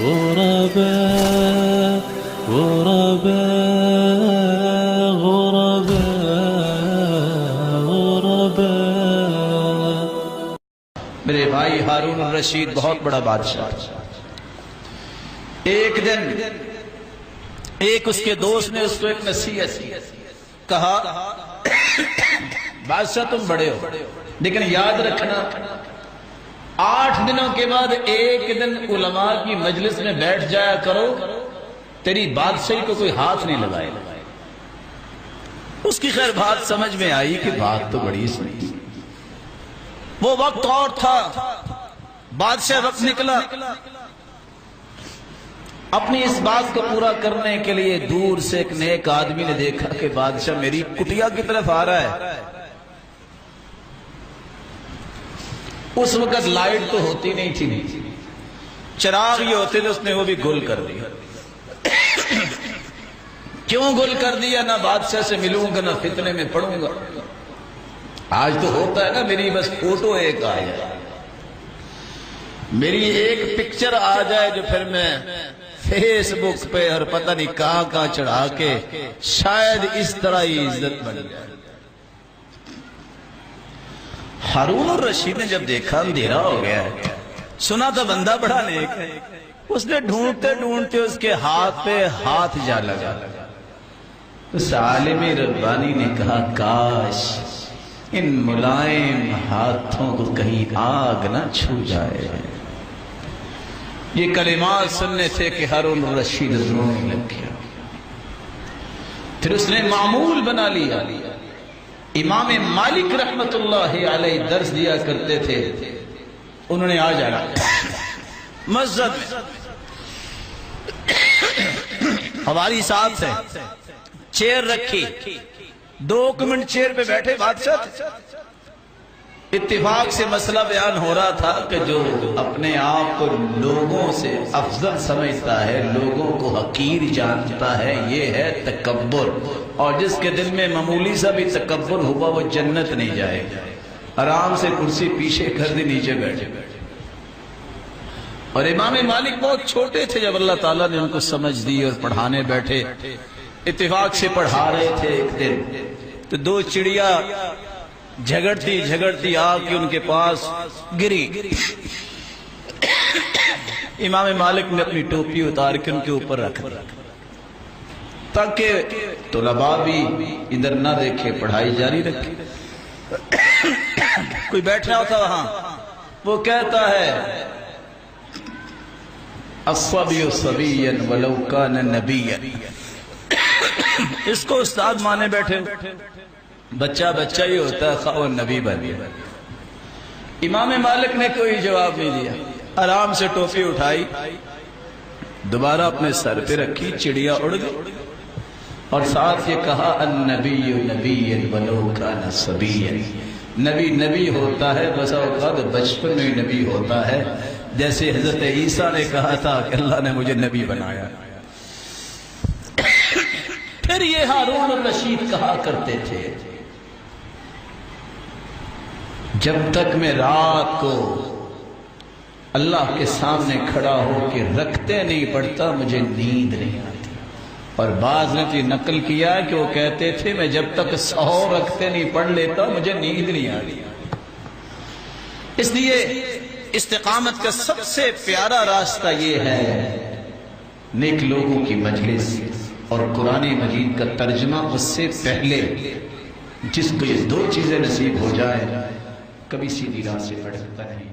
غرباء غرباء غرباء غرباء۔ میرے بھائی ہارون الرشید بہت بڑا بادشاہ، ایک دن ایک اس کے دوست نے اس کو ایک نصیحت کہا، بادشاہ تم بڑے ہو لیکن یاد رکھنا 8 دنوں کے بعد ایک دن علماء کی مجلس میں بیٹھ جایا کرو، تیری بادشاہی کو کوئی ہاتھ نہیں لگائے۔ اس کی خیر بات سمجھ میں آئی کہ بات تو بڑی سنی، وہ وقت اور تھا، بادشاہ وقت نکلا، اپنی اس بات کو پورا کرنے کے لیے دور سے ایک نیک آدمی نے دیکھا کہ بادشاہ میری کٹیا کی طرف آ رہا ہے۔ اس وقت لائٹ تو ہوتی نہیں تھی، چراغ یہ ہوتے تھے، اس نے وہ بھی گل کر دیا۔ کیوں گل کر دیا؟ نہ بادشاہ سے ملوں گا نہ فتنے میں پڑوں گا۔ آج تو ہوتا ہے نا، میری بس فوٹو ایک آ جائے، میری ایک پکچر آ جائے جو پھر میں فیس بک پہ اور پتہ نہیں کہاں کہاں چڑھا کے شاید اس طرح ہی عزت بن جائے۔ ہارون الرشید نے جب دیکھا اندھیرا ہو گیا ہے، سنا تھا بندہ بڑا نیک ہے، اس نے ڈھونڈتے ڈھونڈتے اس کے ہاتھ پہ ہاتھ جا لگا۔ اس عالم ربانی نے کہا کاش ان ملائم ہاتھوں کو کہیں آگ نہ چھو جائے۔ یہ کلمات سننے تھے کہ ہارون الرشید رونے لگ گیا۔ پھر اس نے معمول بنا لیا، امام مالک رحمت اللہ علیہ درس دیا کرتے تھے، انہوں نے آ جانا مسجد میں، ہماری ساتھ ہے، چیئر رکھی، 2 منٹ چیئر پہ بیٹھے بادشاہ تھے۔ اتفاق سے مسئلہ بیان ہو رہا تھا کہ جو اپنے آپ کو لوگوں سے افضل سمجھتا ہے، لوگوں کو حقیر جانتا ہے، یہ ہے تکبر، اور جس کے دل میں معمولی سا بھی تکبر ہوا وہ جنت نہیں جائے گا۔ آرام سے کرسی پیچھے کر دی، نیچے بیٹھے۔ اور امام مالک بہت چھوٹے تھے جب اللہ تعالیٰ نے ان کو سمجھ دی اور پڑھانے بیٹھے۔ اتفاق سے پڑھا رہے تھے، ایک دن تو 2 چڑیا جھگڑتی آ کے ان کے پاس گری۔ امام مالک نے اپنی ٹوپی اتار کے ان کے اوپر رکھ دی تاکہ طلباء بھی ادھر نہ دیکھے، پڑھائی جاری رکھے۔ کوئی بیٹھا ہوتا وہاں، وہ کہتا ہے الصبی صبیا ولو کان نبیا، اس کو استاد مانے بیٹھے، بچہ بچہ ہی ہوتا ہے خواہ نبی بنے۔ امام مالک نے کوئی جواب نہیں دیا، آرام سے ٹوپی اٹھائی، دوبارہ اپنے سر پہ رکھی، چڑیا اڑ گئی، اور ساتھ یہ کہا النبی نبی ولو کان صبیا، نبی نبی ہوتا ہے بس اوقات بچپن میں نبی ہوتا ہے، جیسے حضرت عیسیٰ نے کہا تھا کہ اللہ نے مجھے نبی بنایا۔ پھر یہ ہارون الرشید کہا کرتے تھے جب تک میں رات کو اللہ کے سامنے کھڑا ہو کے رکھتے نہیں پڑھتا مجھے نیند نہیں آتی۔ اور بعض نے تو یہ نقل کیا کہ وہ کہتے تھے میں جب تک سحور رکھتے نہیں پڑھ لیتا مجھے نیند نہیں آتی۔ اس لیے استقامت کا سب سے پیارا راستہ یہ ہے نیک لوگوں کی مجلس اور قرآن مجید کا ترجمہ۔ اس سے پہلے جس کو یہ 2 چیزیں نصیب ہو جائے کبھی سیدھی راہ سے بھٹکتا نہیں۔